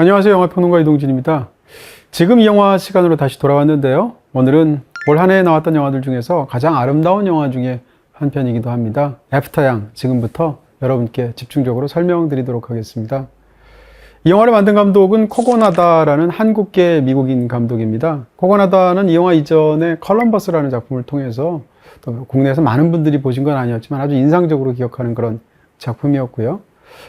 안녕하세요. 영화평론가 이동진입니다. 지금 이 영화 시간으로 다시 돌아왔는데요. 오늘은 올 한 해에 나왔던 영화들 중에서 가장 아름다운 영화 중에 한 편이기도 합니다. 애프터양, 지금부터 여러분께 집중적으로 설명드리도록 하겠습니다. 이 영화를 만든 감독은 코고나다라는 한국계 미국인 감독입니다. 코고나다는 이 영화 이전에 컬럼버스라는 작품을 통해서 또 국내에서 많은 분들이 보신 건 아니었지만 아주 인상적으로 기억하는 그런 작품이었고요.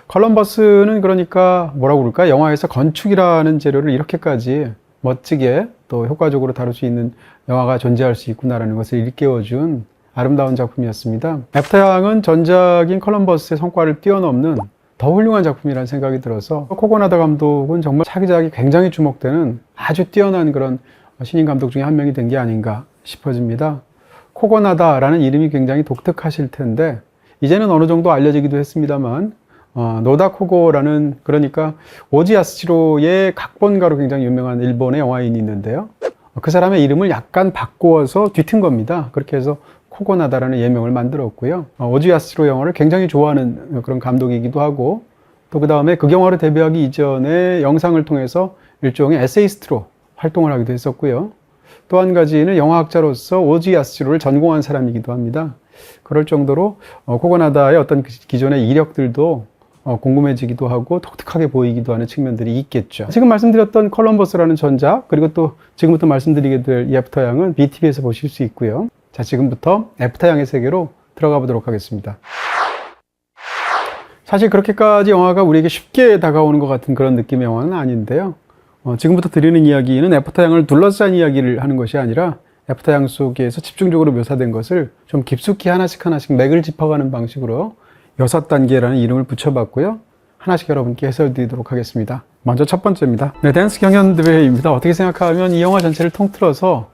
컬럼버스는 그러니까 뭐라고 그럴까? 영화에서 건축이라는 재료를 이렇게까지 멋지게 또 효과적으로 다룰 수 있는 영화가 존재할 수 있구나라는 것을 일깨워준 아름다운 작품이었습니다. 애프터양은 전작인 컬럼버스의 성과를 뛰어넘는 더 훌륭한 작품이라는 생각이 들어서 코고나다 감독은 정말 차기작이 굉장히 주목되는 아주 뛰어난 그런 신인 감독 중에 한 명이 된 게 아닌가 싶어집니다. 코고나다라는 이름이 굉장히 독특하실 텐데 이제는 어느 정도 알려지기도 했습니다만 노다 코고라는 그러니까 오지 야스지로의 각본가로 굉장히 유명한 일본의 영화인이 있는데요. 그 사람의 이름을 약간 바꾸어서 뒤튼 겁니다. 그렇게 해서 코고나다라는 예명을 만들었고요. 오지 야스지로 영화를 굉장히 좋아하는 그런 감독이기도 하고 또 그 다음에 그 영화로 데뷔하기 이전에 영상을 통해서 일종의 에세이스트로 활동을 하기도 했었고요. 또 한 가지는 영화학자로서 오지 야스지로를 전공한 사람이기도 합니다. 그럴 정도로 코고나다의 어떤 기존의 이력들도 궁금해지기도 하고 독특하게 보이기도 하는 측면들이 있겠죠. 지금 말씀드렸던 컬럼버스라는 전작, 그리고 또 지금부터 말씀드리게 될 이 애프터양은 BTV에서 보실 수 있고요. 자, 지금부터 애프터양의 세계로 들어가 보도록 하겠습니다. 사실 그렇게까지 영화가 우리에게 쉽게 다가오는 것 같은 그런 느낌의 영화는 아닌데요. 지금부터 드리는 이야기는 애프터양을 둘러싼 이야기를 하는 것이 아니라 애프터양 속에서 집중적으로 묘사된 것을 좀 깊숙이 하나씩 맥을 짚어가는 방식으로 6단계라는 이름을 붙여봤고요. 하나씩 여러분께 해설드리도록 하겠습니다. 먼저 첫 번째입니다. 댄스 경연대회입니다. 어떻게 생각하면 이 영화 전체를 통틀어서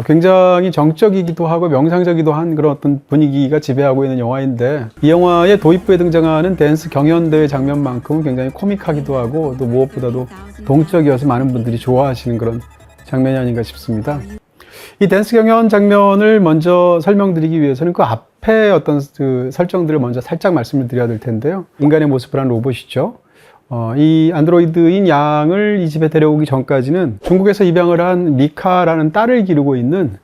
굉장히 정적이기도 하고 명상적이기도 한 그런 어떤 분위기가 지배하고 있는 영화인데 이 영화의 도입부에 등장하는 댄스 경연대회 장면만큼은 굉장히 코믹하기도 하고 또 무엇보다도 동적이어서 많은 분들이 좋아하시는 그런 장면이 아닌가 싶습니다. 이 댄스 경연 장면을 먼저 설명드리기 위해서는 그 앞에 어떤 그 설정들을 먼저 살짝 말씀을 드려야 될 텐데요. 인간의 모습을 한 로봇이죠. 이 안드로이드인 양을 이 집에 데려오기 전까지는 중국에서 입양을 한 미카라는 딸을 기르고 있는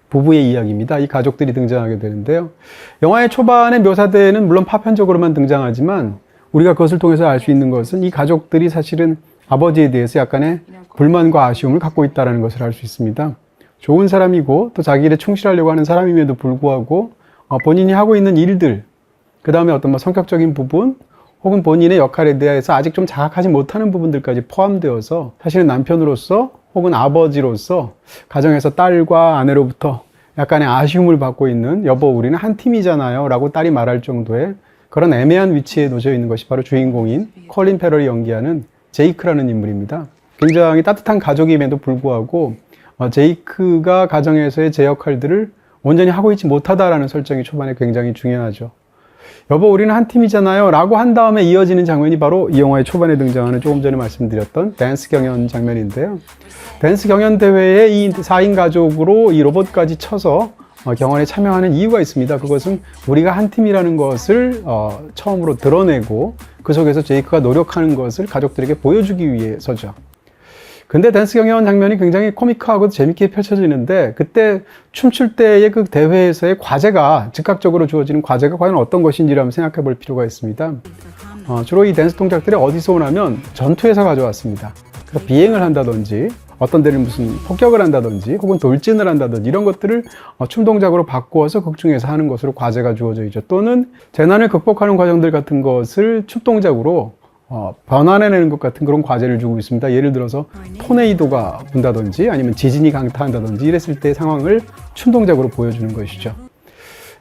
부부의 이야기입니다. 이 가족들이 등장하게 되는데요. 영화의 초반에 묘사되는 물론 파편적으로만 등장하지만 우리가 그것을 통해서 알 수 있는 것은 이 가족들이 사실은 아버지에 대해서 약간의 불만과 아쉬움을 갖고 있다는 것을 알 수 있습니다. 좋은 사람이고 또 자기 일에 충실하려고 하는 사람임에도 불구하고 본인이 하고 있는 일들, 그 다음에 어떤 성격적인 부분 혹은 본인의 역할에 대해서 아직 좀 자각하지 못하는 부분들까지 포함되어서 사실은 남편으로서 혹은 아버지로서 가정에서 딸과 아내로부터 약간의 아쉬움을 받고 있는 여보 우리는 한 팀이잖아요 라고 딸이 말할 정도의 그런 애매한 위치에 놓여 있는 것이 바로 주인공인 컬린 페럴이 연기하는 제이크라는 인물입니다. 굉장히 따뜻한 가족임에도 불구하고 제이크가 가정에서의 제 역할들을 온전히 하고 있지 못하다라는 설정이 초반에 굉장히 중요하죠. 여보 우리는 한 팀이잖아요 라고 한 다음에 이어지는 장면이 바로 이 영화의 초반에 등장하는 조금 전에 말씀드렸던 댄스 경연 장면인데요. 댄스 경연 대회에 이 4인 가족으로 이 로봇까지 쳐서 경연에 참여하는 이유가 있습니다. 그것은 우리가 한 팀이라는 것을 처음으로 드러내고 그 속에서 제이크가 노력하는 것을 가족들에게 보여주기 위해서죠. 근데 댄스 경연 장면이 굉장히 코미크하고 재밌게 펼쳐지는데 그때 춤출 때의 그 대회에서의 과제가 즉각적으로 주어지는 과제가 과연 어떤 것인지를 한번 생각해 볼 필요가 있습니다. 주로 이 댄스 동작들이 어디서 오냐면 전투에서 가져왔습니다. 그래서 비행을 한다든지 어떤 데는 무슨 폭격을 한다든지 혹은 돌진을 한다든지 이런 것들을 춤 동작으로 바꾸어서 극중에서 하는 것으로 과제가 주어져 있죠. 또는 재난을 극복하는 과정들 같은 것을 춤 동작으로 변환해내는 것 같은 그런 과제를 주고 있습니다. 예를 들어서 토네이도가 분다든지 아니면 지진이 강타한다든지 이랬을 때 상황을 춤 동작으로 보여주는 것이죠.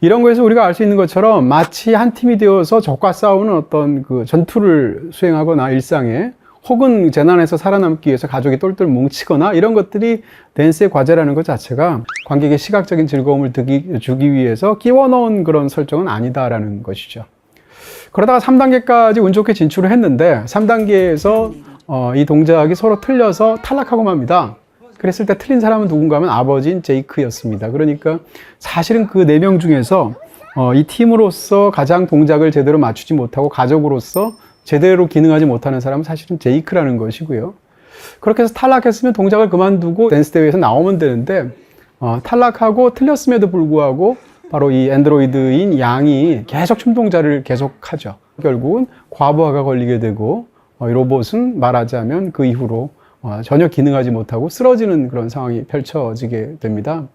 이런 거에서 우리가 알 수 있는 것처럼 마치 한 팀이 되어서 적과 싸우는 어떤 그 전투를 수행하거나 일상에 혹은 재난에서 살아남기 위해서 가족이 똘똘 뭉치거나 이런 것들이 댄스의 과제라는 것 자체가 관객의 시각적인 즐거움을 주기 위해서 끼워 넣은 그런 설정은 아니다라는 것이죠. 그러다가 3단계까지 운 좋게 진출을 했는데 3단계에서 이 동작이 서로 틀려서 탈락하고 맙니다. 그랬을 때 틀린 사람은 누군가 하면 아버지인 제이크였습니다. 그러니까 사실은 그 4명 중에서 이 팀으로서 가장 동작을 제대로 맞추지 못하고 가족으로서 제대로 기능하지 못하는 사람은 사실은 제이크라는 것이고요. 그렇게 해서 탈락했으면 동작을 그만두고 댄스 대회에서 나오면 되는데 탈락하고 틀렸음에도 불구하고 바로 이 안드로이드인 양이 계속 춤 동작을 계속하죠. 결국은 과부하가 걸리게 되고 이 로봇은 말하자면 그 이후로 전혀 기능하지 못하고 쓰러지는 그런 상황이 펼쳐지게 됩니다.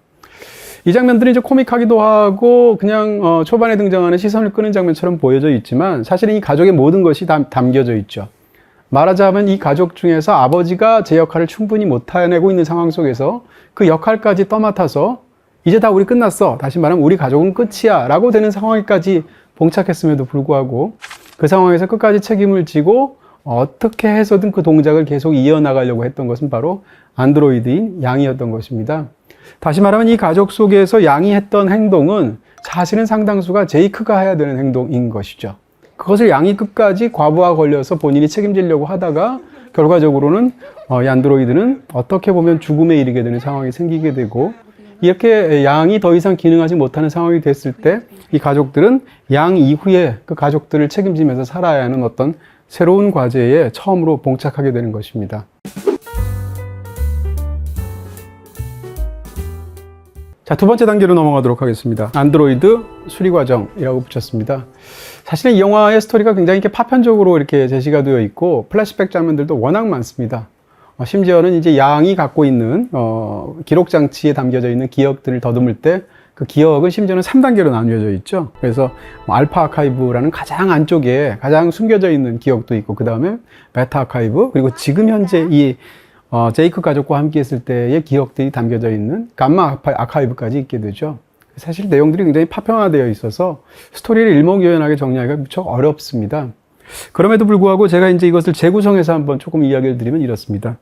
이 장면들이 이제 코믹하기도 하고 그냥 초반에 등장하는 시선을 끄는 장면처럼 보여져 있지만 사실은 이 가족의 모든 것이 다 담겨져 있죠. 말하자면 이 가족 중에서 아버지가 제 역할을 충분히 못해내고 있는 상황 속에서 그 역할까지 떠맡아서 이제 다 우리 끝났어. 다시 말하면 우리 가족은 끝이야. 라고 되는 상황까지 봉착했음에도 불구하고 그 상황에서 끝까지 책임을 지고 어떻게 해서든 그 동작을 계속 이어나가려고 했던 것은 바로 안드로이드인 양이었던 것입니다. 다시 말하면 이 가족 속에서 양이 했던 행동은 사실은 상당수가 제이크가 해야 되는 행동인 것이죠. 그것을 양이 끝까지 과부하 걸려서 본인이 책임지려고 하다가 결과적으로는 이 안드로이드는 어떻게 보면 죽음에 이르게 되는 상황이 생기게 되고 이렇게 양이 더 이상 기능하지 못하는 상황이 됐을 때 이 가족들은 양 이후에 그 가족들을 책임지면서 살아야 하는 어떤 새로운 과제에 처음으로 봉착하게 되는 것입니다. 자, 두 번째 단계로 넘어가도록 하겠습니다. 안드로이드 수리 과정이라고 붙였습니다. 사실은 이 영화의 스토리가 굉장히 이렇게 파편적으로 이렇게 제시가 되어 있고 플래시백 장면들도 워낙 많습니다. 심지어는 이제 양이 갖고 있는 기록 장치에 담겨져 있는 기억들을 더듬을 때 그 기억은 심지어는 3단계로 나뉘어져 있죠. 그래서 알파 아카이브라는 가장 안쪽에 가장 숨겨져 있는 기억도 있고 그 다음에 베타 아카이브 그리고 지금 현재 이 제이크 가족과 함께 했을 때의 기억들이 담겨져 있는 감마 아카이브까지 있게 되죠. 사실 내용들이 굉장히 파편화되어 있어서 스토리를 일목요연하게 정리하기가 무척 어렵습니다. 그럼에도 불구하고 제가 이제 이것을 재구성해서 한번 조금 이야기를 드리면 이렇습니다.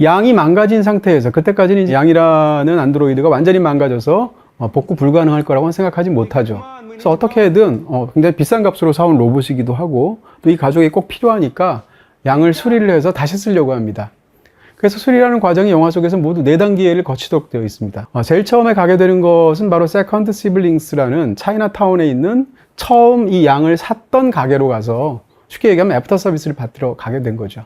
양이 망가진 상태에서 그때까지는 이제 양이라는 안드로이드가 완전히 망가져서 복구 불가능할 거라고는 생각하지 못하죠. 그래서 어떻게든 굉장히 비싼 값으로 사온 로봇이기도 하고 또 이 가족이 꼭 필요하니까 양을 수리를 해서 다시 쓰려고 합니다. 그래서 수리라는 과정이 영화 속에서 모두 4단계를 거치도록 되어 있습니다. 제일 처음에 가게 되는 것은 바로 세컨드 시블링스라는 차이나타운에 있는 처음 이 양을 샀던 가게로 가서 쉽게 얘기하면 애프터 서비스를 받으러 가게 된 거죠.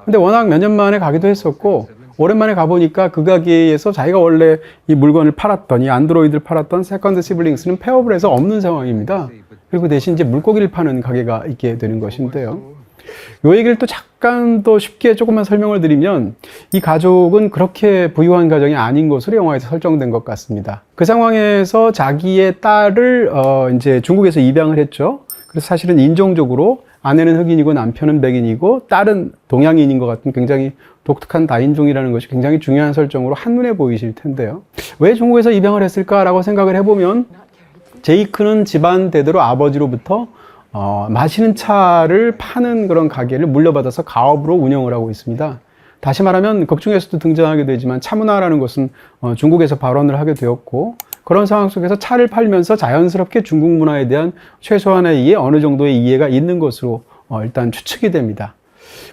근데 워낙 몇 년 만에 가기도 했었고 오랜만에 가보니까 그 가게에서 자기가 원래 이 물건을 팔았던 이 안드로이드를 팔았던 세컨드 시블링스는 폐업을 해서 없는 상황입니다. 그리고 대신 이제 물고기를 파는 가게가 있게 되는 것인데요. 이 얘기를 또 잠깐 또 쉽게 조금만 설명을 드리면 이 가족은 그렇게 부유한 가정이 아닌 것으로 영화에서 설정된 것 같습니다. 그 상황에서 자기의 딸을 이제 중국에서 입양을 했죠. 그래서 사실은 인종적으로 아내는 흑인이고 남편은 백인이고 딸은 동양인인 것 같은 굉장히 독특한 다인종이라는 것이 굉장히 중요한 설정으로 한눈에 보이실 텐데요. 왜 중국에서 입양을 했을까라고 생각을 해보면 제이크는 집안 대대로 아버지로부터 마시는 차를 파는 그런 가게를 물려받아서 가업으로 운영을 하고 있습니다. 다시 말하면 극 중에서도 등장하게 되지만 차문화라는 것은 중국에서 발원을 하게 되었고 그런 상황 속에서 차를 팔면서 자연스럽게 중국 문화에 대한 최소한의 어느 정도의 이해가 있는 것으로 일단 추측이 됩니다.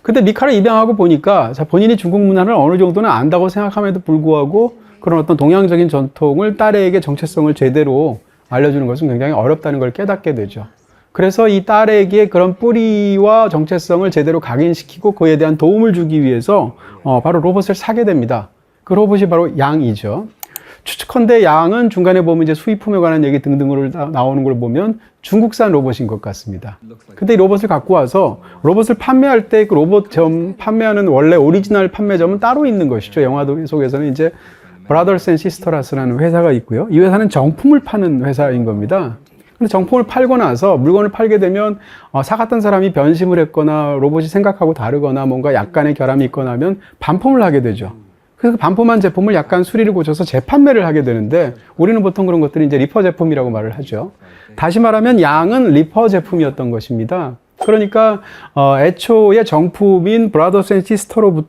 근데 미카를 입양하고 보니까 본인이 중국 문화를 어느 정도는 안다고 생각함에도 불구하고 그런 어떤 동양적인 전통을 딸에게 정체성을 제대로 알려주는 것은 굉장히 어렵다는 걸 깨닫게 되죠. 그래서 이 딸에게 그런 뿌리와 정체성을 제대로 각인시키고 그에 대한 도움을 주기 위해서 바로 로봇을 사게 됩니다. 그 로봇이 바로 양이죠. 추측컨대 양은 중간에 보면 이제 수입품에 관한 얘기 등등으로 나오는 걸 보면 중국산 로봇인 것 같습니다. 근데 이 로봇을 갖고 와서 로봇을 판매할 때 그 로봇점 판매하는 원래 오리지널 판매점은 따로 있는 것이죠. 영화 속에서는 이제 브라더스 앤 시스터라스라는 회사가 있고요. 이 회사는 정품을 파는 회사인 겁니다. 근데 정품을 팔고 나서 물건을 팔게 되면 사갔던 사람이 변심을 했거나 로봇이 생각하고 다르거나 뭔가 약간의 결함이 있거나 하면 반품을 하게 되죠. 그래서 반품한 제품을 약간 수리를 고쳐서 재판매를 하게 되는데 우리는 보통 그런 것들이 이제 리퍼 제품이라고 말을 하죠. 다시 말하면 양은 리퍼 제품이었던 것입니다. 그러니까 애초에 정품인 브라더스 앤 시스터로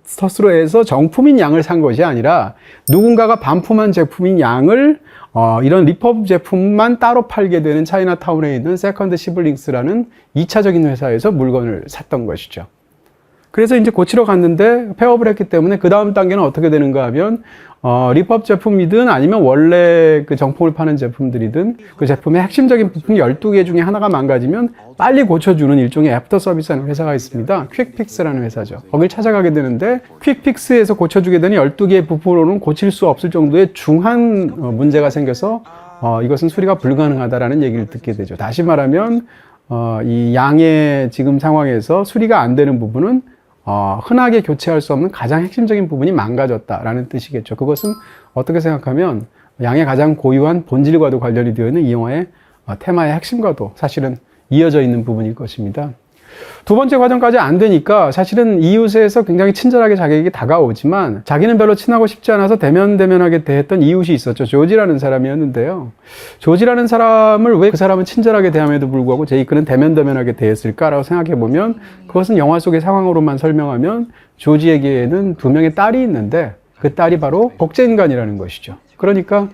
해서 정품인 양을 산 것이 아니라 누군가가 반품한 제품인 양을 이런 리퍼 제품만 따로 팔게 되는 차이나타운에 있는 세컨드 시블링스라는 2차적인 회사에서 물건을 샀던 것이죠. 그래서 이제 고치러 갔는데 폐업을 했기 때문에 그 다음 단계는 어떻게 되는가 하면 리법 제품이든 아니면 원래 그 정품을 파는 제품들이든 그 제품의 핵심적인 부품 12개 중에 하나가 망가지면 빨리 고쳐주는 일종의 애프터 서비스라는 회사가 있습니다. 퀵픽스라는 회사죠. 거길 찾아가게 되는데 퀵픽스에서 고쳐주게 되는 12개의 부품으로는 고칠 수 없을 정도의 중한 문제가 생겨서 이것은 수리가 불가능하다라는 얘기를 듣게 되죠. 다시 말하면 이 양의 지금 상황에서 수리가 안 되는 부분은 흔하게 교체할 수 없는 가장 핵심적인 부분이 망가졌다라는 뜻이겠죠. 그것은 어떻게 생각하면 양의 가장 고유한 본질과도 관련이 되어 있는 이 영화의 테마의 핵심과도 사실은 이어져 있는 부분일 것입니다. 두 번째 과정까지 안 되니까 사실은 이웃에서 굉장히 친절하게 자기에게 다가오지만 자기는 별로 친하고 싶지 않아서 대면대면하게 대했던 이웃이 있었죠. 조지라는 사람이었는데요. 조지라는 사람을 왜 그 사람은 친절하게 대함에도 불구하고 제이크는 대면대면하게 대했을까라고 생각해 보면 그것은 영화 속의 상황으로만 설명하면 조지에게는 두 명의 딸이 있는데 그 딸이 바로 복제인간이라는 것이죠. 그러니까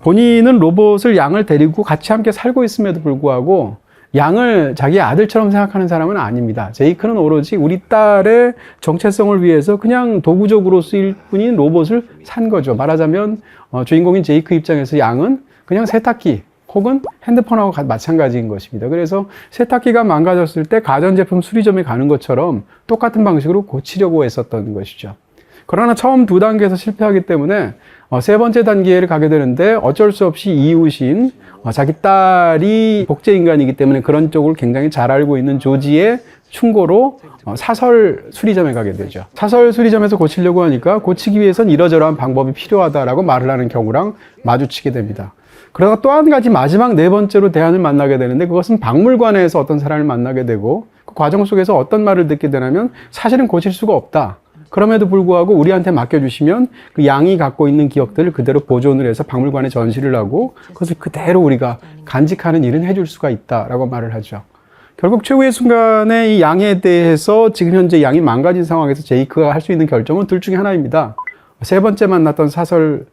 본인은 로봇을 양을 데리고 같이 함께 살고 있음에도 불구하고 양을 자기의 아들처럼 생각하는 사람은 아닙니다. 제이크는 오로지 우리 딸의 정체성을 위해서 그냥 도구적으로 쓰일 뿐인 로봇을 산 거죠. 말하자면 주인공인 제이크 입장에서 양은 그냥 세탁기 혹은 핸드폰하고 마찬가지인 것입니다. 그래서 세탁기가 망가졌을 때 가전제품 수리점에 가는 것처럼 똑같은 방식으로 고치려고 했었던 것이죠. 그러나 처음 두 단계에서 실패하기 때문에 세 번째 단계를 가게 되는데 어쩔 수 없이 이웃인 자기 딸이 복제인간이기 때문에 그런 쪽을 굉장히 잘 알고 있는 조지의 충고로 사설 수리점에 가게 되죠. 사설 수리점에서 고치려고 하니까 고치기 위해선 이러저러한 방법이 필요하다라고 말을 하는 경우랑 마주치게 됩니다. 그러다가 또 한 가지 마지막 네 번째로 대안을 만나게 되는데 그것은 박물관에서 어떤 사람을 만나게 되고 그 과정 속에서 어떤 말을 듣게 되냐면 사실은 고칠 수가 없다. 그럼에도 불구하고 우리한테 맡겨주시면 그 양이 갖고 있는 기억들을 그대로 보존을 해서 박물관에 전시를 하고 그것을 그대로 우리가 간직하는 일은 해줄 수가 있다라고 말을 하죠. 결국 최후의 순간에 이 양에 대해서 지금 현재 양이 망가진 상황에서 제이크가 할 수 있는 결정은 둘 중에 하나입니다. 세 번째 만났던 사설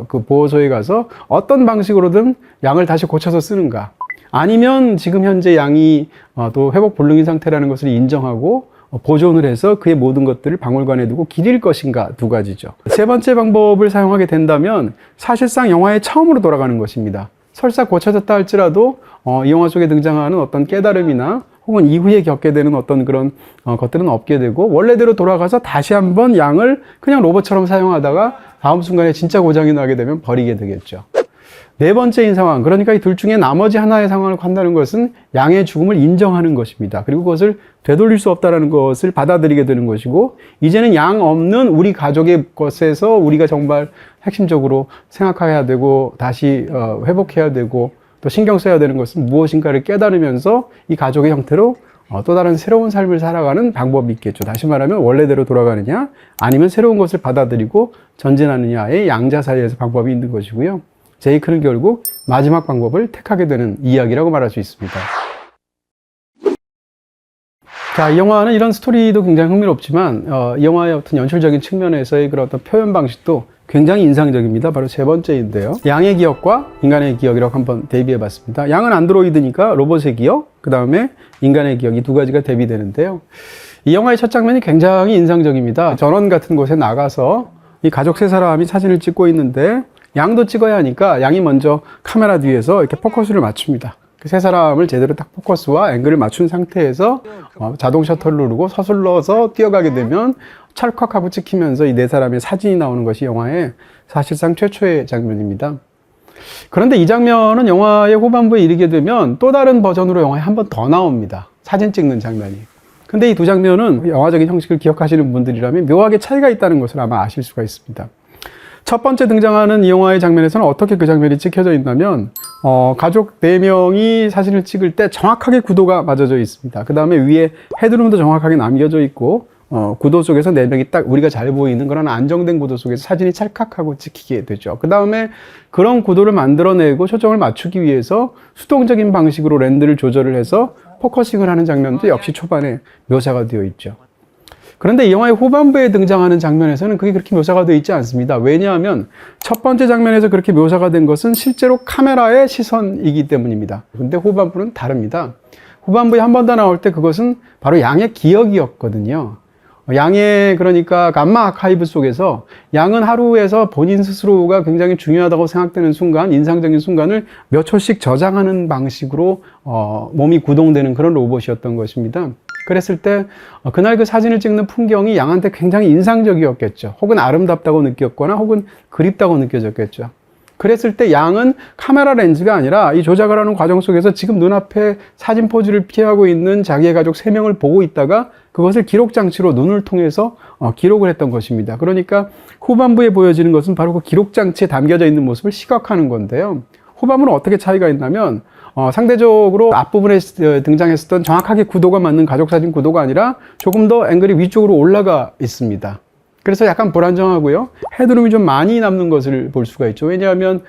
그 보호소에 가서 어떤 방식으로든 양을 다시 고쳐서 쓰는가, 아니면 지금 현재 양이 또 회복 불능인 상태라는 것을 인정하고 보존을 해서 그의 모든 것들을 박물관에 두고 기릴 것인가, 두 가지죠. 세 번째 방법을 사용하게 된다면 사실상 영화의 처음으로 돌아가는 것입니다. 설사 고쳐졌다 할지라도 이 영화 속에 등장하는 어떤 깨달음이나 혹은 이후에 겪게 되는 어떤 그런 것들은 없게 되고 원래대로 돌아가서 다시 한번 양을 그냥 로봇처럼 사용하다가 다음 순간에 진짜 고장이 나게 되면 버리게 되겠죠. 네 번째인 상황, 그러니까 이 둘 중에 나머지 하나의 상황을 한다는 것은 양의 죽음을 인정하는 것입니다. 그리고 그것을 되돌릴 수 없다는 것을 받아들이게 되는 것이고, 이제는 양 없는 우리 가족의 것에서 우리가 정말 핵심적으로 생각해야 되고 다시 회복해야 되고 또 신경 써야 되는 것은 무엇인가를 깨달으면서 이 가족의 형태로 또 다른 새로운 삶을 살아가는 방법이 있겠죠. 다시 말하면 원래대로 돌아가느냐 아니면 새로운 것을 받아들이고 전진하느냐의 양자 사이에서 방법이 있는 것이고요. 제이크는 결국 마지막 방법을 택하게 되는 이야기라고 말할 수 있습니다. 자, 이 영화는 이런 스토리도 굉장히 흥미롭지만 이 영화의 어떤 연출적인 측면에서의 그런 어떤 표현 방식도 굉장히 인상적입니다. 바로 세 번째인데요. 양의 기억과 인간의 기억이라고 한번 대비해 봤습니다. 양은 안드로이드니까 로봇의 기억, 그 다음에 인간의 기억, 이 두 가지가 대비되는데요. 이 영화의 첫 장면이 굉장히 인상적입니다. 전원 같은 곳에 나가서 이 가족 세 사람이 사진을 찍고 있는데 양도 찍어야 하니까 양이 먼저 카메라 뒤에서 이렇게 포커스를 맞춥니다. 그 세 사람을 제대로 딱 포커스와 앵글을 맞춘 상태에서 자동 셔터를 누르고 서둘러서 뛰어가게 되면 찰컥하고 찍히면서 이 네 사람의 사진이 나오는 것이 영화의 사실상 최초의 장면입니다. 그런데 이 장면은 영화의 후반부에 이르게 되면 또 다른 버전으로 영화에 한 번 더 나옵니다. 사진 찍는 장면이. 근데 이 두 장면은 영화적인 형식을 기억하시는 분들이라면 묘하게 차이가 있다는 것을 아마 아실 수가 있습니다. 첫 번째 등장하는 이 영화의 장면에서는 어떻게 그 장면이 찍혀져 있냐면 가족 4명이 사진을 찍을 때 정확하게 구도가 맞아져 있습니다. 그 다음에 위에 헤드룸도 정확하게 남겨져 있고 구도 속에서 4명이 딱 우리가 잘 보이는 그런 안정된 구도 속에서 사진이 찰칵하고 찍히게 되죠. 그 다음에 그런 구도를 만들어내고 초점을 맞추기 위해서 수동적인 방식으로 렌즈를 조절을 해서 포커싱을 하는 장면도 역시 초반에 묘사가 되어 있죠. 그런데 이 영화의 후반부에 등장하는 장면에서는 그게 그렇게 묘사가 되어 있지 않습니다. 왜냐하면 첫 번째 장면에서 그렇게 묘사가 된 것은 실제로 카메라의 시선이기 때문입니다. 근데 후반부는 다릅니다. 후반부에 한 번 더 나올 때 그것은 바로 양의 기억이었거든요. 양의 그러니까 감마 아카이브 속에서 양은 하루에서 본인 스스로가 굉장히 중요하다고 생각되는 순간, 인상적인 순간을 몇 초씩 저장하는 방식으로 몸이 구동되는 그런 로봇이었던 것입니다. 그랬을 때 그날 그 사진을 찍는 풍경이 양한테 굉장히 인상적이었겠죠. 혹은 아름답다고 느꼈거나 혹은 그립다고 느껴졌겠죠. 그랬을 때 양은 카메라 렌즈가 아니라 이 조작을 하는 과정 속에서 지금 눈앞에 사진 포즈를 피하고 있는 자기의 가족 3명을 보고 있다가 그것을 기록 장치로 눈을 통해서 기록을 했던 것입니다. 그러니까 후반부에 보여지는 것은 바로 그 기록 장치에 담겨져 있는 모습을 시각화하는 건데요. 후반부는 어떻게 차이가 있냐면 상대적으로 앞부분에 등장했었던 정확하게 구도가 맞는 가족사진 구도가 아니라 조금 더 앵글이 위쪽으로 올라가 있습니다. 그래서 약간 불안정하고요. 헤드룸이 좀 많이 남는 것을 볼 수가 있죠. 왜냐하면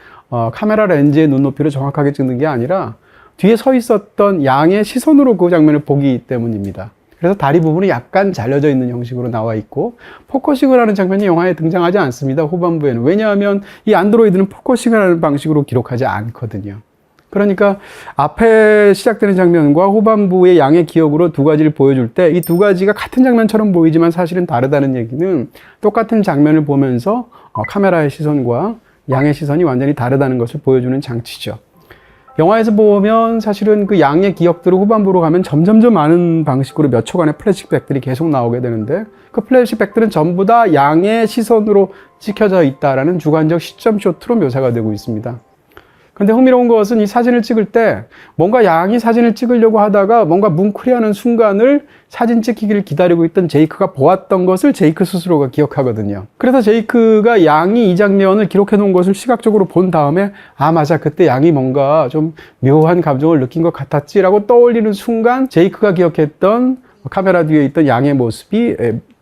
카메라 렌즈의 눈높이를 정확하게 찍는 게 아니라 뒤에 서 있었던 양의 시선으로 그 장면을 보기 때문입니다. 그래서 다리 부분이 약간 잘려져 있는 형식으로 나와 있고 포커싱을 하는 장면이 영화에 등장하지 않습니다. 후반부에는. 왜냐하면 이 안드로이드는 포커싱을 하는 방식으로 기록하지 않거든요. 그러니까 앞에 시작되는 장면과 후반부의 양의 기억으로 두 가지를 보여줄 때 이 두 가지가 같은 장면처럼 보이지만 사실은 다르다는 얘기는 똑같은 장면을 보면서 카메라의 시선과 양의 시선이 완전히 다르다는 것을 보여주는 장치죠. 영화에서 보면 사실은 그 양의 기억들을 후반부로 가면 점점점 많은 방식으로 몇 초간의 플래시백들이 계속 나오게 되는데 그 플래시백들은 전부 다 양의 시선으로 찍혀져 있다라는 주관적 시점 쇼트로 묘사가 되고 있습니다. 근데 흥미로운 것은 이 사진을 찍을 때 뭔가 양이 사진을 찍으려고 하다가 뭔가 뭉클해하는 순간을 사진 찍히기를 기다리고 있던 제이크가 보았던 것을 제이크 스스로가 기억하거든요. 그래서 제이크가 양이 이 장면을 기록해 놓은 것을 시각적으로 본 다음에 아 맞아 그때 양이 뭔가 좀 묘한 감정을 느낀 것 같았지라고 떠올리는 순간 제이크가 기억했던 카메라 뒤에 있던 양의 모습이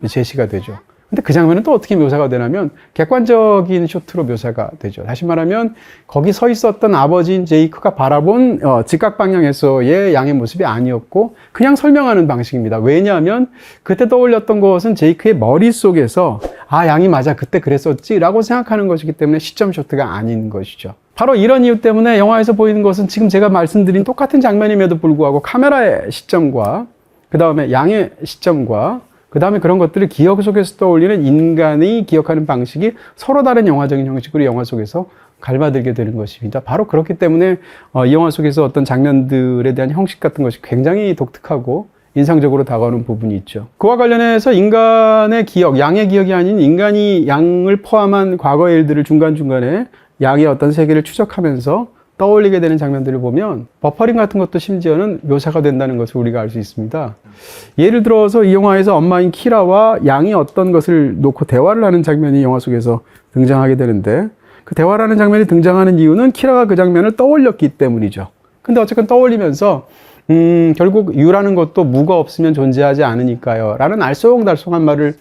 제시가 되죠. 근데 그 장면은 또 어떻게 묘사가 되냐면 객관적인 쇼트로 묘사가 되죠. 다시 말하면 거기 서 있었던 아버지인 제이크가 바라본 직각 방향에서의 양의 모습이 아니었고 그냥 설명하는 방식입니다. 왜냐하면 그때 떠올렸던 것은 제이크의 머릿속에서 아 양이 맞아 그때 그랬었지 라고 생각하는 것이기 때문에 시점 쇼트가 아닌 것이죠. 바로 이런 이유 때문에 영화에서 보이는 것은 지금 제가 말씀드린 똑같은 장면임에도 불구하고 카메라의 시점과 그 다음에 양의 시점과 그 다음에 그런 것들을 기억 속에서 떠올리는 인간이 기억하는 방식이 서로 다른 영화적인 형식으로 영화 속에서 갈라들게 되는 것입니다. 바로 그렇기 때문에 이 영화 속에서 어떤 장면들에 대한 형식 같은 것이 굉장히 독특하고 인상적으로 다가오는 부분이 있죠. 그와 관련해서 인간의 기억, 양의 기억이 아닌 인간이 양을 포함한 과거의 일들을 중간중간에 양의 어떤 세계를 추적하면서 떠올리게 되는 장면들을 보면 버퍼링 같은 것도 심지어는 묘사가 된다는 것을 우리가 알 수 있습니다. 예를 들어서 이 영화에서 엄마인 키라와 양이 어떤 것을 놓고 대화를 하는 장면이 영화 속에서 등장하게 되는데 그 대화를 하는 장면이 등장하는 이유는 키라가 그 장면을 떠올렸기 때문이죠. 근데 어쨌든 떠올리면서 결국 유라는 것도 무가 없으면 존재하지 않으니까요 라는 알쏭달쏭한 말을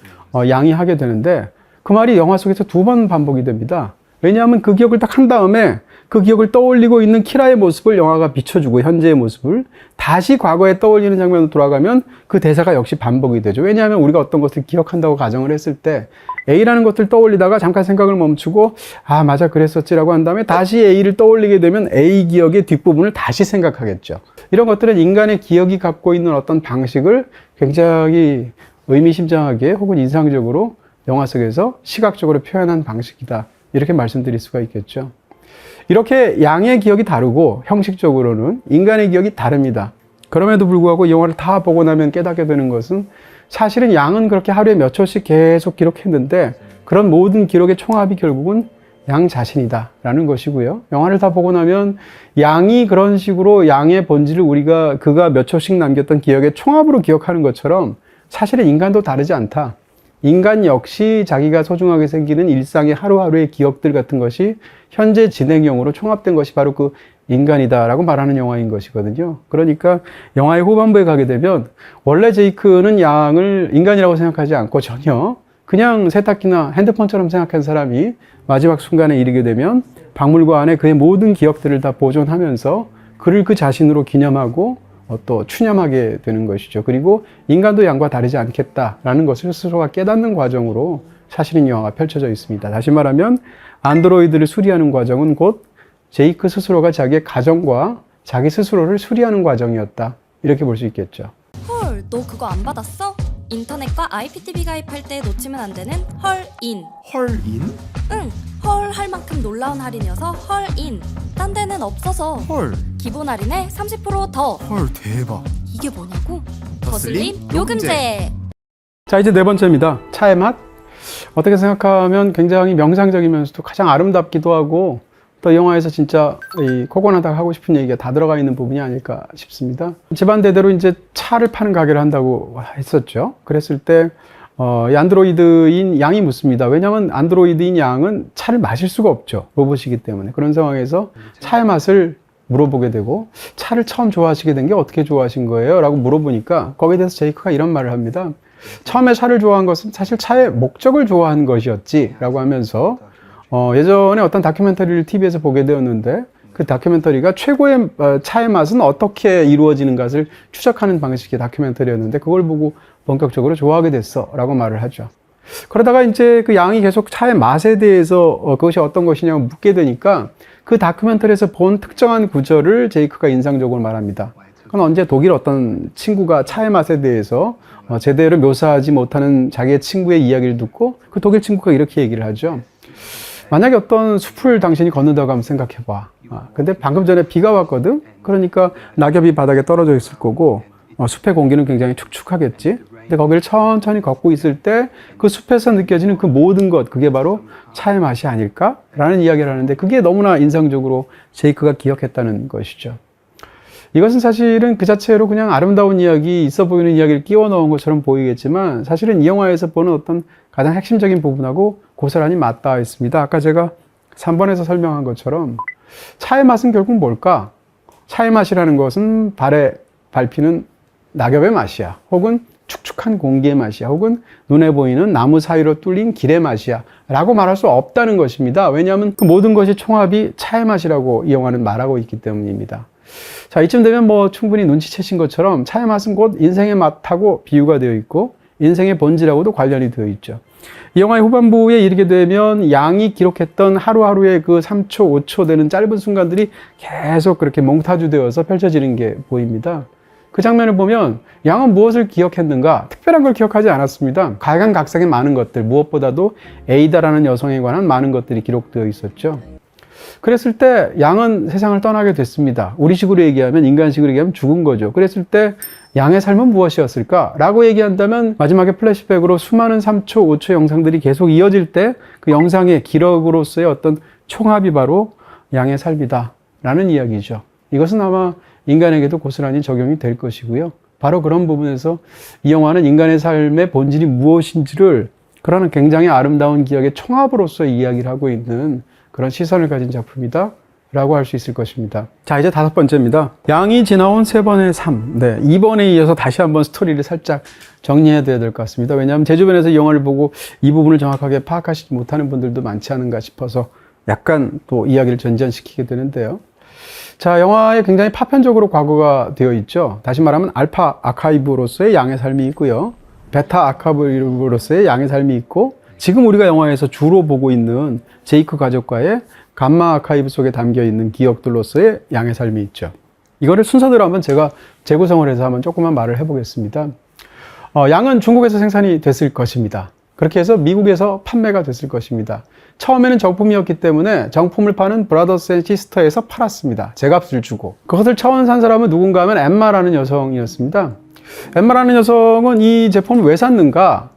양이 하게 되는데 그 말이 영화 속에서 2번 반복이 됩니다. 왜냐하면 그 기억을 딱 한 다음에 그 기억을 떠올리고 있는 키라의 모습을 영화가 비춰주고 현재의 모습을 다시 과거에 떠올리는 장면으로 돌아가면 그 대사가 역시 반복이 되죠. 왜냐하면 우리가 어떤 것을 기억한다고 가정을 했을 때 A라는 것을 떠올리다가 잠깐 생각을 멈추고 아 맞아 그랬었지라고 한 다음에 다시 A를 떠올리게 되면 A 기억의 뒷부분을 다시 생각하겠죠. 이런 것들은 인간의 기억이 갖고 있는 어떤 방식을 굉장히 의미심장하게 혹은 인상적으로 영화 속에서 시각적으로 표현한 방식이다. 이렇게 말씀드릴 수가 있겠죠. 이렇게 양의 기억이 다르고 형식적으로는 인간의 기억이 다릅니다. 그럼에도 불구하고 이 영화를 다 보고 나면 깨닫게 되는 것은 사실은 양은 그렇게 하루에 몇 초씩 계속 기록했는데 그런 모든 기록의 총합이 결국은 양 자신이다 라는 것이고요. 영화를 다 보고 나면 양이 그런 식으로 양의 본질을 그가 몇 초씩 남겼던 기억의 총합으로 기억하는 것처럼 사실은 인간도 다르지 않다. 인간 역시 자기가 소중하게 생기는 일상의 하루하루의 기억들 같은 것이 현재 진행형으로 총합된 것이 바로 그 인간이다라고 말하는 영화인 것이거든요. 그러니까 영화의 후반부에 가게 되면 원래 제이크는 양을 인간이라고 생각하지 않고 전혀 그냥 세탁기나 핸드폰처럼 생각한 사람이 마지막 순간에 이르게 되면 박물관에 그의 모든 기억들을 다 보존하면서 그를 그 자신으로 기념하고 또 추념하게 되는 것이죠. 그리고 인간도 양과 다르지 않겠다라는 것을 스스로가 깨닫는 과정으로 사실은 이 영화가 펼쳐져 있습니다. 다시 말하면 안드로이드를 수리하는 과정은 곧 제이크 스스로가 자기의 가정과 자기 스스로를 수리하는 과정이었다. 이렇게 볼 수 있겠죠. 헐, 너 그거 안 받았어? 인터넷과 IPTV 가입할 때 놓치면 안 되는 헐인. 헐인? 응, 헐 할 만큼 놀라운 할인이어서 헐인. 딴 데는 없어서. 헐. 기본 할인에 30% 더. 헐 대박. 이게 뭐냐고? 더슬림 더슬림 요금제. 자, 이제 네 번째입니다. 차의 맛. 어떻게 생각하면 굉장히 명상적이면서도 가장 아름답기도 하고 또 영화에서 진짜 이 코코넛하고 하고 싶은 얘기가 다 들어가 있는 부분이 아닐까 싶습니다. 집안 대대로 이제 차를 파는 가게를 한다고 했었죠. 그랬을 때 이 안드로이드인 양이 묻습니다. 왜냐하면 안드로이드인 양은 차를 마실 수가 없죠. 로봇이기 때문에. 그런 상황에서 차의 맛을 물어보게 되고 차를 처음 좋아하시게 된 게 어떻게 좋아하신 거예요? 라고 물어보니까 거기에 대해서 제이크가 이런 말을 합니다. 처음에 차를 좋아한 것은 사실 차의 목적을 좋아한 것이었지 라고 하면서 예전에 어떤 다큐멘터리를 TV에서 보게 되었는데 그 다큐멘터리가 최고의 차의 맛은 어떻게 이루어지는 것을 추적하는 방식의 다큐멘터리였는데 그걸 보고 본격적으로 좋아하게 됐어 라고 말을 하죠. 그러다가 이제 그 양이 계속 차의 맛에 대해서 그것이 어떤 것이냐고 묻게 되니까 그 다큐멘터리에서 본 특정한 구절을 제이크가 인상적으로 말합니다. 그건 언제 독일 어떤 친구가 차의 맛에 대해서 제대로 묘사하지 못하는 자기의 친구의 이야기를 듣고 그 독일 친구가 이렇게 얘기를 하죠. 만약에 어떤 숲을 당신이 걷는다고 하면 생각해봐. 근데 방금 전에 비가 왔거든? 그러니까 낙엽이 바닥에 떨어져 있을 거고 숲의 공기는 굉장히 축축하겠지? 근데 거기를 천천히 걷고 있을 때 그 숲에서 느껴지는 그 모든 것, 그게 바로 차의 맛이 아닐까? 라는 이야기를 하는데 그게 너무나 인상적으로 제이크가 기억했다는 것이죠. 이것은 사실은 그 자체로 그냥 아름다운 이야기, 있어 보이는 이야기를 끼워 넣은 것처럼 보이겠지만 사실은 이 영화에서 보는 어떤 가장 핵심적인 부분하고 고스란히 맞닿아 있습니다. 아까 제가 3번에서 설명한 것처럼 차의 맛은 결국 뭘까? 차의 맛이라는 것은 발에 밟히는 낙엽의 맛이야. 혹은 축축한 공기의 맛이야. 혹은 눈에 보이는 나무 사이로 뚫린 길의 맛이야. 라고 말할 수 없다는 것입니다. 왜냐하면 그 모든 것이 총합이 차의 맛이라고 이 영화는 말하고 있기 때문입니다. 자, 이쯤 되면 뭐 충분히 눈치채신 것처럼 차의 맛은 곧 인생의 맛하고 비유가 되어 있고 인생의 본질하고도 관련이 되어 있죠. 이 영화의 후반부에 이르게 되면 양이 기록했던 하루하루의 그 3초, 5초 되는 짧은 순간들이 계속 그렇게 몽타주 되어서 펼쳐지는 게 보입니다. 그 장면을 보면 양은 무엇을 기억했는가? 특별한 걸 기억하지 않았습니다. 각양각색의 많은 것들, 무엇보다도 에이다라는 여성에 관한 많은 것들이 기록되어 있었죠. 그랬을 때 양은 세상을 떠나게 됐습니다. 우리식으로 얘기하면, 인간식으로 얘기하면 죽은 거죠. 그랬을 때 양의 삶은 무엇이었을까? 라고 얘기한다면 마지막에 플래시백으로 수많은 3초, 5초 영상들이 계속 이어질 때 그 영상의 기록으로서의 어떤 총합이 바로 양의 삶이다 라는 이야기죠. 이것은 아마 인간에게도 고스란히 적용이 될 것이고요. 바로 그런 부분에서 이 영화는 인간의 삶의 본질이 무엇인지를 그러는 굉장히 아름다운 기억의 총합으로서 이야기를 하고 있는 그런 시선을 가진 작품이다 라고 할 수 있을 것입니다. 자, 이제 5번째입니다. 양이 지나온 3번의 삶. 네, 2번에 이어서 다시 한번 스토리를 살짝 정리해야 될 것 같습니다. 왜냐하면 제 주변에서 이 영화를 보고 이 부분을 정확하게 파악하시지 못하는 분들도 많지 않은가 싶어서 약간 또 이야기를 전전시키게 되는데요. 자, 영화에 굉장히 파편적으로 과거가 되어 있죠. 다시 말하면 알파 아카이브로서의 양의 삶이 있고요. 베타 아카이브로서의 양의 삶이 있고 지금 우리가 영화에서 주로 보고 있는 제이크 가족과의 감마 아카이브 속에 담겨 있는 기억들로서의 양의 삶이 있죠. 이거를 순서대로 한번 제가 재구성을 해서 한번 조금만 말을 해보겠습니다. 양은 중국에서 생산이 됐을 것입니다. 그렇게 해서 미국에서 판매가 됐을 것입니다. 처음에는 정품이었기 때문에 정품을 파는 브라더스 앤 시스터에서 팔았습니다. 제값을 주고. 그것을 처음 산 사람은 누군가 하면 엠마라는 여성이었습니다. 엠마라는 여성은 이 제품을 왜 샀는가?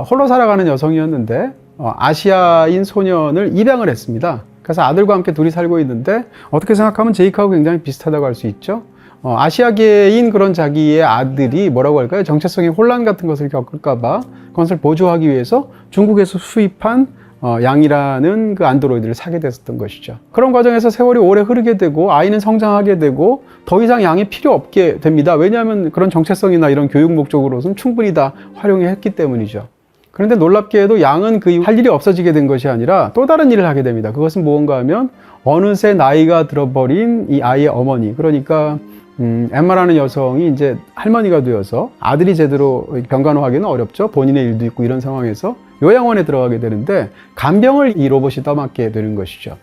홀로 살아가는 여성이었는데 아시아인 소년을 입양을 했습니다. 그래서 아들과 함께 둘이 살고 있는데 어떻게 생각하면 제이크하고 굉장히 비슷하다고 할 수 있죠. 아시아계인 그런 자기의 아들이 뭐라고 할까요? 정체성의 혼란 같은 것을 겪을까봐 그것을 보조하기 위해서 중국에서 수입한 양이라는 그 안드로이드를 사게 됐었던 것이죠. 그런 과정에서 세월이 오래 흐르게 되고 아이는 성장하게 되고 더 이상 양이 필요 없게 됩니다. 왜냐하면 그런 정체성이나 이런 교육 목적으로서는 충분히 다 활용했기 때문이죠. 그런데 놀랍게도 양은 그 할 일이 없어지게 된 것이 아니라 또 다른 일을 하게 됩니다. 그것은 무언가 하면 어느새 나이가 들어버린 이 아이의 어머니, 그러니까 엠마라는 여성이 이제 할머니가 되어서 아들이 제대로 병간호하기는 어렵죠. 본인의 일도 있고 이런 상황에서 요양원에 들어가게 되는데 간병을 이 로봇이 떠맡게 되는 것이죠.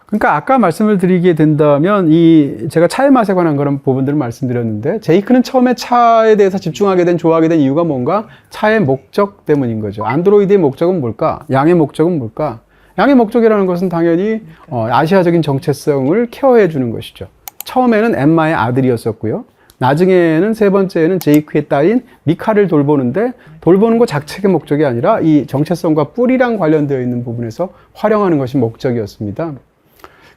그러니까 아까 말씀을 드리게 된다면 제가 차의 맛에 관한 그런 부분들을 말씀드렸는데 제이크는 처음에 차에 대해서 좋아하게 된 이유가 뭔가? 차의 목적 때문인 거죠. 안드로이드의 목적은 뭘까? 양의 목적은 뭘까? 양의 목적이라는 것은 당연히 아시아적인 정체성을 케어해 주는 것이죠. 처음에는 엠마의 아들이었었고요. 나중에는 세 번째에는 제이크의 딸인 미카를 돌보는데 돌보는 것 자체가 목적이 아니라 이 정체성과 뿌리랑 관련되어 있는 부분에서 활용하는 것이 목적이었습니다.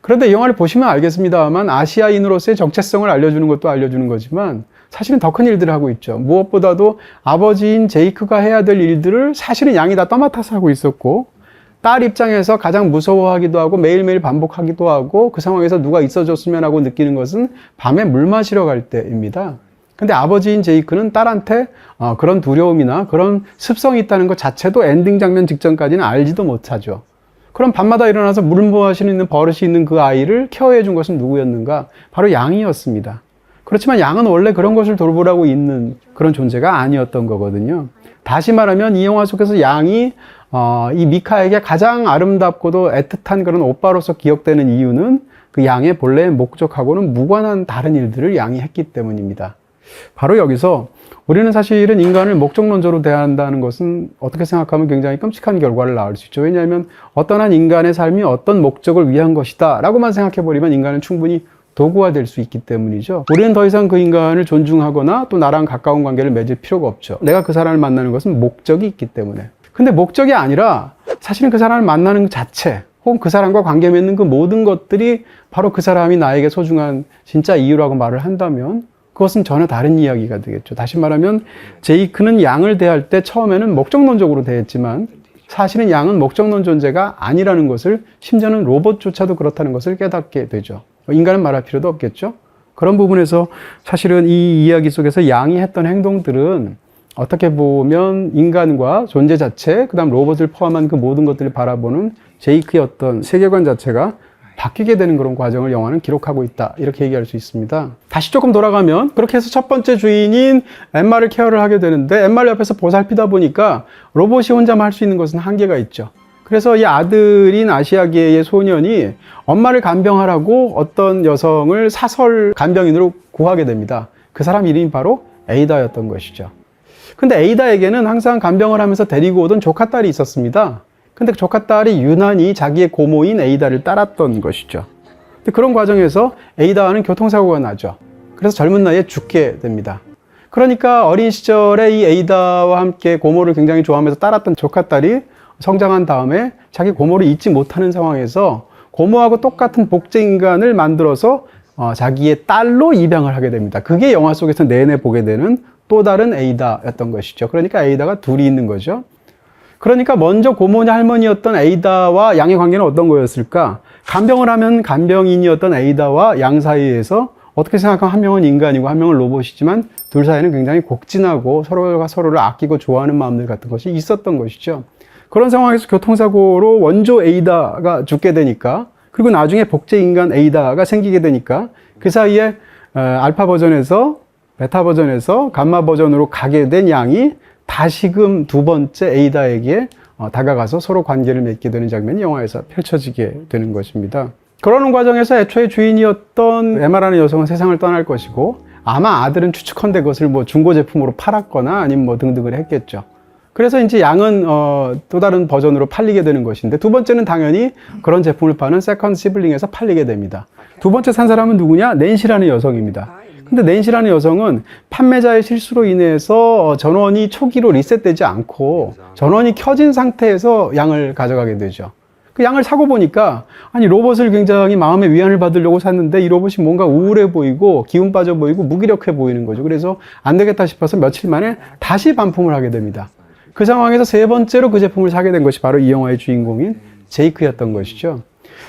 그런데 이 영화를 보시면 알겠습니다만 아시아인으로서의 정체성을 알려주는 것도 알려주는 거지만 사실은 더 큰 일들을 하고 있죠. 무엇보다도 아버지인 제이크가 해야 될 일들을 사실은 양이 다 떠맡아서 하고 있었고 딸 입장에서 가장 무서워하기도 하고 매일매일 반복하기도 하고 그 상황에서 누가 있어줬으면 하고 느끼는 것은 밤에 물 마시러 갈 때입니다. 근데 아버지인 제이크는 딸한테 그런 두려움이나 그런 습성이 있다는 것 자체도 엔딩 장면 직전까지는 알지도 못하죠. 그럼 밤마다 일어나서 물 마시는 버릇이 있는 그 아이를 케어해 준 것은 누구였는가? 바로 양이었습니다. 그렇지만 양은 원래 그런 것을 돌보라고 있는 그런 존재가 아니었던 거거든요. 다시 말하면 이 영화 속에서 양이 이 미카에게 가장 아름답고도 애틋한 그런 오빠로서 기억되는 이유는 그 양의 본래의 목적하고는 무관한 다른 일들을 양이 했기 때문입니다. 바로 여기서 우리는 사실은 인간을 목적론적으로 대한다는 것은 어떻게 생각하면 굉장히 끔찍한 결과를 낳을 수 있죠. 왜냐하면 어떤 한 인간의 삶이 어떤 목적을 위한 것이다 라고만 생각해버리면 인간은 충분히 도구화 될 수 있기 때문이죠. 우리는 더 이상 그 인간을 존중하거나 또 나랑 가까운 관계를 맺을 필요가 없죠. 내가 그 사람을 만나는 것은 목적이 있기 때문에. 근데 목적이 아니라 사실은 그 사람을 만나는 자체 혹은 그 사람과 관계 맺는 그 모든 것들이 바로 그 사람이 나에게 소중한 진짜 이유라고 말을 한다면 그것은 전혀 다른 이야기가 되겠죠. 다시 말하면 제이크는 양을 대할 때 처음에는 목적론적으로 대했지만 사실은 양은 목적론 존재가 아니라는 것을 심지어는 로봇조차도 그렇다는 것을 깨닫게 되죠. 인간은 말할 필요도 없겠죠. 그런 부분에서 사실은 이 이야기 속에서 양이 했던 행동들은 어떻게 보면 인간과 존재 자체, 그 다음 로봇을 포함한 그 모든 것들을 바라보는 제이크의 어떤 세계관 자체가 바뀌게 되는 그런 과정을 영화는 기록하고 있다. 이렇게 얘기할 수 있습니다. 다시 조금 돌아가면 그렇게 해서 첫 번째 주인인 엠마를 케어를 하게 되는데 엠마를 옆에서 보살피다 보니까 로봇이 혼자만 할 수 있는 것은 한계가 있죠. 그래서 이 아들인 아시아계의 소년이 엄마를 간병하라고 어떤 여성을 사설 간병인으로 구하게 됩니다. 그 사람 이름이 바로 에이다였던 것이죠. 근데 에이다에게는 항상 간병을 하면서 데리고 오던 조카딸이 있었습니다. 근데 그 조카딸이 유난히 자기의 고모인 에이다를 따랐던 것이죠. 근데 그런 과정에서 에이다와는 교통사고가 나죠. 그래서 젊은 나이에 죽게 됩니다. 그러니까 어린 시절에 이 에이다와 함께 고모를 굉장히 좋아하면서 따랐던 조카딸이 성장한 다음에 자기 고모를 잊지 못하는 상황에서 고모하고 똑같은 복제 인간을 만들어서 자기의 딸로 입양을 하게 됩니다. 그게 영화 속에서 내내 보게 되는 또 다른 에이다였던 것이죠. 그러니까 에이다가 둘이 있는 거죠. 그러니까 먼저 고모냐 할머니였던 에이다와 양의 관계는 어떤 거였을까? 간병을 하면 간병인이었던 에이다와 양 사이에서 어떻게 생각하면 한 명은 인간이고 한 명은 로봇이지만 둘 사이에는 굉장히 곡진하고 서로가 서로를 아끼고 좋아하는 마음들 같은 것이 있었던 것이죠. 그런 상황에서 교통사고로 원조 에이다가 죽게 되니까 그리고 나중에 복제 인간 에이다가 생기게 되니까 그 사이에 알파 버전에서 베타 버전에서 감마 버전으로 가게 된 양이 다시금 두 번째 에이다에게 다가가서 서로 관계를 맺게 되는 장면이 영화에서 펼쳐지게 되는 것입니다. 그러는 과정에서 애초에 주인이었던 에마라는 여성은 세상을 떠날 것이고 아마 아들은 추측컨대 그것을 뭐 중고 제품으로 팔았거나 아니면 뭐 등등을 했겠죠. 그래서 이제 양은 또 다른 버전으로 팔리게 되는 것인데 두 번째는 당연히 그런 제품을 파는 세컨드 시블링에서 팔리게 됩니다. 두 번째 산 사람은 누구냐? 낸시라는 여성입니다. 근데 낸시라는 여성은 판매자의 실수로 인해서 전원이 초기로 리셋되지 않고 전원이 켜진 상태에서 양을 가져가게 되죠. 그 양을 사고 보니까 아니 로봇을 굉장히 마음의 위안을 받으려고 샀는데 이 로봇이 뭔가 우울해 보이고 기운 빠져 보이고 무기력해 보이는 거죠. 그래서 안 되겠다 싶어서 며칠 만에 다시 반품을 하게 됩니다. 그 상황에서 세 번째로 그 제품을 사게 된 것이 바로 이 영화의 주인공인 제이크였던 것이죠.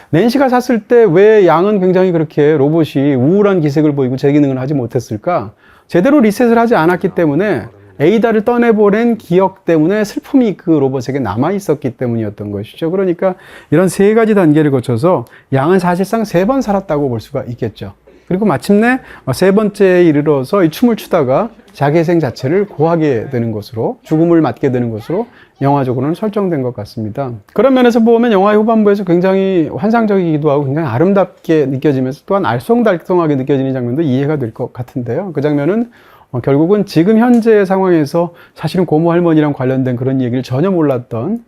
낸시가 샀을 때 왜 양은 굉장히 그렇게 로봇이 우울한 기색을 보이고 제 기능을 하지 못했을까? 제대로 리셋을 하지 않았기 때문에 에이다를 떠내보낸 기억 때문에 슬픔이 그 로봇에게 남아있었기 때문이었던 것이죠. 그러니까 이런 세 가지 단계를 거쳐서 양은 사실상 세 번 살았다고 볼 수가 있겠죠. 그리고 마침내 세 번째에 이르러서 이 춤을 추다가 자기 희생 자체를 고하게 되는 것으로, 죽음을 맞게 되는 것으로 영화적으로는 설정된 것 같습니다. 그런 면에서 보면 영화의 후반부에서 굉장히 환상적이기도 하고 굉장히 아름답게 느껴지면서 또한 알쏭달쏭하게 느껴지는 장면도 이해가 될 것 같은데요. 그 장면은 결국은 지금 현재 상황에서 사실은 고모 할머니랑 관련된 그런 얘기를 전혀 몰랐던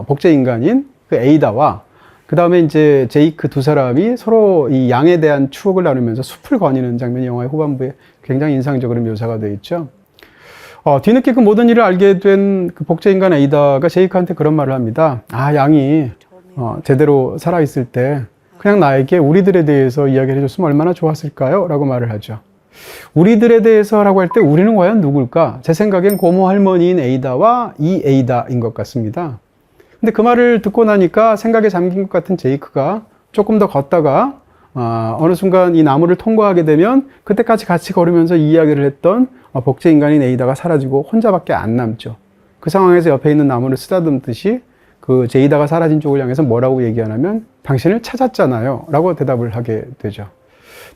복제 인간인 그 에이다와 그 다음에 이제 제이크 두 사람이 서로 이 양에 대한 추억을 나누면서 숲을 거니는 장면이 영화의 후반부에 굉장히 인상적으로 묘사가 되어 있죠. 뒤늦게 그 모든 일을 알게 된 그 복제 인간 에이다가 제이크한테 그런 말을 합니다. 아, 양이 제대로 살아있을 때 그냥 나에게 우리들에 대해서 이야기를 해줬으면 얼마나 좋았을까요? 라고 말을 하죠. 우리들에 대해서라고 할 때 우리는 과연 누굴까? 제 생각엔 고모 할머니인 에이다와 이 에이다인 것 같습니다. 근데 그 말을 듣고 나니까 생각에 잠긴 것 같은 제이크가 조금 더 걷다가 어느 순간 이 나무를 통과하게 되면 그때까지 같이 걸으면서 이야기를 했던 복제 인간인 에이다가 사라지고 혼자밖에 안 남죠. 그 상황에서 옆에 있는 나무를 쓰다듬듯이 그 제이다가 사라진 쪽을 향해서 뭐라고 얘기하냐면 당신을 찾았잖아요 라고 대답을 하게 되죠.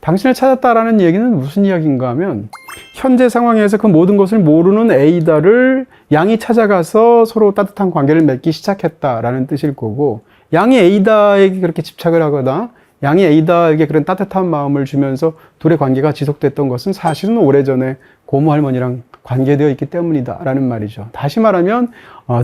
당신을 찾았다라는 얘기는 무슨 이야기인가 하면 현재 상황에서 그 모든 것을 모르는 에이다를 양이 찾아가서 서로 따뜻한 관계를 맺기 시작했다라는 뜻일 거고, 양이 에이다에게 그렇게 집착을 하거나 양이 에이다에게 그런 따뜻한 마음을 주면서 둘의 관계가 지속됐던 것은 사실은 오래전에 고모 할머니랑 관계되어 있기 때문이다 라는 말이죠. 다시 말하면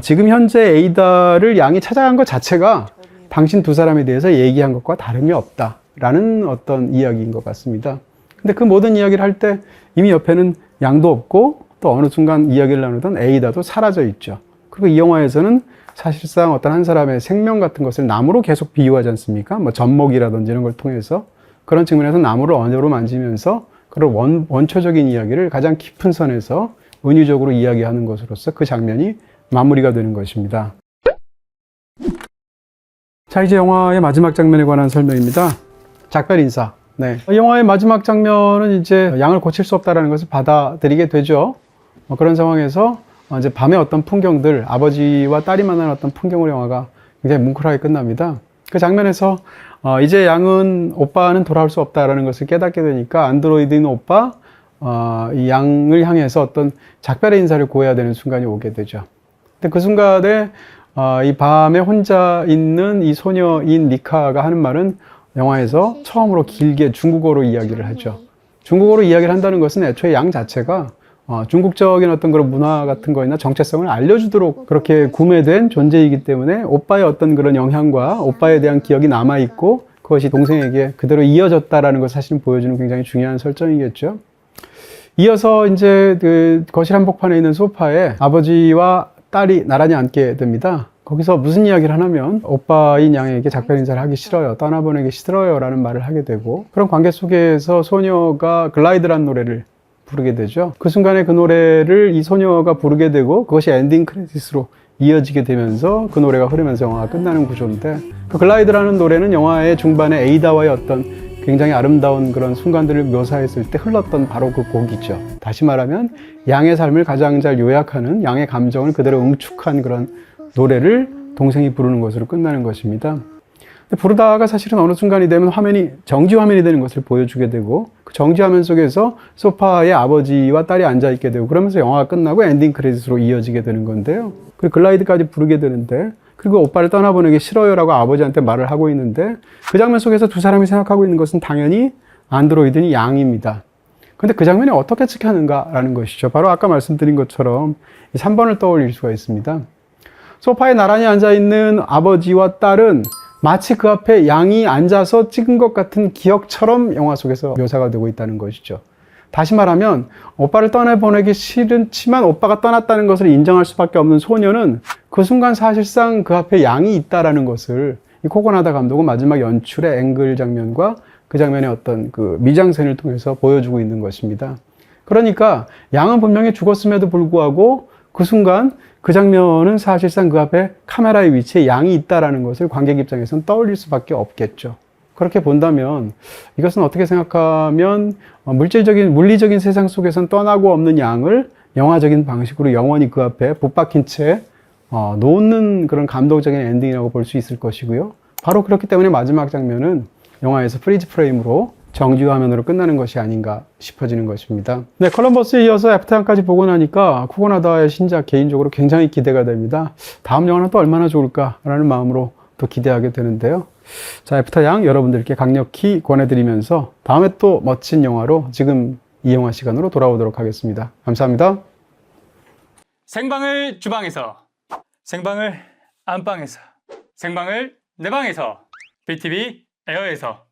지금 현재 에이다를 양이 찾아간 것 자체가 당신 두 사람에 대해서 얘기한 것과 다름이 없다 라는 어떤 이야기인 것 같습니다. 근데 그 모든 이야기를 할 때 이미 옆에는 양도 없고 또 어느 순간 이야기를 나누던 에이다도 사라져 있죠. 그리고 이 영화에서는 사실상 어떤 한 사람의 생명 같은 것을 나무로 계속 비유하지 않습니까? 뭐 젖먹이라든지 이런 걸 통해서 그런 측면에서 나무를 언어로 만지면서 그런 원초적인 이야기를 가장 깊은 선에서 은유적으로 이야기하는 것으로서 그 장면이 마무리가 되는 것입니다. 자, 이제 영화의 마지막 장면에 관한 설명입니다. 작별 인사. 네. 영화의 마지막 장면은 이제 양을 고칠 수 없다는 것을 받아들이게 되죠. 그런 상황에서 이제 밤의 어떤 풍경들, 아버지와 딸이 만나는 어떤 풍경으로 영화가 굉장히 뭉클하게 끝납니다. 그 장면에서 이제 양은 오빠는 돌아올 수 없다라는 것을 깨닫게 되니까 안드로이드인 오빠, 이 양을 향해서 어떤 작별의 인사를 고해야 되는 순간이 오게 되죠. 근데 그 순간에 이 밤에 혼자 있는 이 소녀인 미카가 하는 말은 영화에서 처음으로 길게 중국어로 이야기를 하죠. 중국어로 이야기를 한다는 것은 애초에 양 자체가 중국적인 어떤 그런 문화 같은 거나 정체성을 알려주도록 그렇게 구매된 존재이기 때문에 오빠의 어떤 그런 영향과 오빠에 대한 기억이 남아있고 그것이 동생에게 그대로 이어졌다라는 것을 사실 보여주는 굉장히 중요한 설정이겠죠. 이어서 이제 그 거실 한복판에 있는 소파에 아버지와 딸이 나란히 앉게 됩니다. 거기서 무슨 이야기를 하냐면 오빠인 양에게 작별 인사를 하기 싫어요, 떠나보내기 싫어요 라는 말을 하게 되고, 그런 관계 속에서 소녀가 글라이드라는 노래를 부르게 되죠. 그 순간에 그 노래를 이 소녀가 부르게 되고 그것이 엔딩 크레딧으로 이어지게 되면서 그 노래가 흐르면서 영화가 끝나는 구조인데, 그 글라이드라는 노래는 영화의 중반에 에이다와의 어떤 굉장히 아름다운 그런 순간들을 묘사했을 때 흘렀던 바로 그 곡이죠. 다시 말하면 양의 삶을 가장 잘 요약하는, 양의 감정을 그대로 응축한 그런 노래를 동생이 부르는 것으로 끝나는 것입니다. 근데 부르다가 사실은 어느 순간이 되면 화면이 정지 화면이 되는 것을 보여주게 되고, 그 정지 화면 속에서 소파에 아버지와 딸이 앉아 있게 되고, 그러면서 영화가 끝나고 엔딩 크레딧으로 이어지게 되는 건데요. 그리고 글라이드까지 부르게 되는데, 그리고 오빠를 떠나보내기 싫어요라고 아버지한테 말을 하고 있는데, 그 장면 속에서 두 사람이 생각하고 있는 것은 당연히 안드로이드는 양입니다. 근데 그 장면이 어떻게 찍혔는가라는 것이죠. 바로 아까 말씀드린 것처럼 3번을 떠올릴 수가 있습니다. 소파에 나란히 앉아있는 아버지와 딸은 마치 그 앞에 양이 앉아서 찍은 것 같은 기억처럼 영화 속에서 묘사가 되고 있다는 것이죠. 다시 말하면 오빠를 떠나보내기 싫지만 오빠가 떠났다는 것을 인정할 수밖에 없는 소녀는 그 순간 사실상 그 앞에 양이 있다라는 것을 이 코고나다 감독은 마지막 연출의 앵글 장면과 그 장면의 어떤 그 미장센을 통해서 보여주고 있는 것입니다. 그러니까 양은 분명히 죽었음에도 불구하고 그 순간 그 장면은 사실상 그 앞에 카메라의 위치에 양이 있다라는 것을 관객 입장에서는 떠올릴 수밖에 없겠죠. 그렇게 본다면 이것은 어떻게 생각하면 물리적인 세상 속에서는 떠나고 없는 양을 영화적인 방식으로 영원히 그 앞에 붙박힌 채 놓는 그런 감동적인 엔딩이라고 볼 수 있을 것이고요. 바로 그렇기 때문에 마지막 장면은 영화에서 프리즈 프레임으로 정규 화면으로 끝나는 것이 아닌가 싶어지는 것입니다. 네, 컬럼버스에 이어서 애프터양까지 보고 나니까 쿠고나다의 신작 개인적으로 굉장히 기대가 됩니다. 다음 영화는 또 얼마나 좋을까라는 마음으로 또 기대하게 되는데요. 자, 애프터양 여러분들께 강력히 권해드리면서 다음에 또 멋진 영화로 지금 이 영화 시간으로 돌아오도록 하겠습니다. 감사합니다. 생방을 주방에서, 생방을 안방에서, 생방을 내 방에서, BTV 에어에서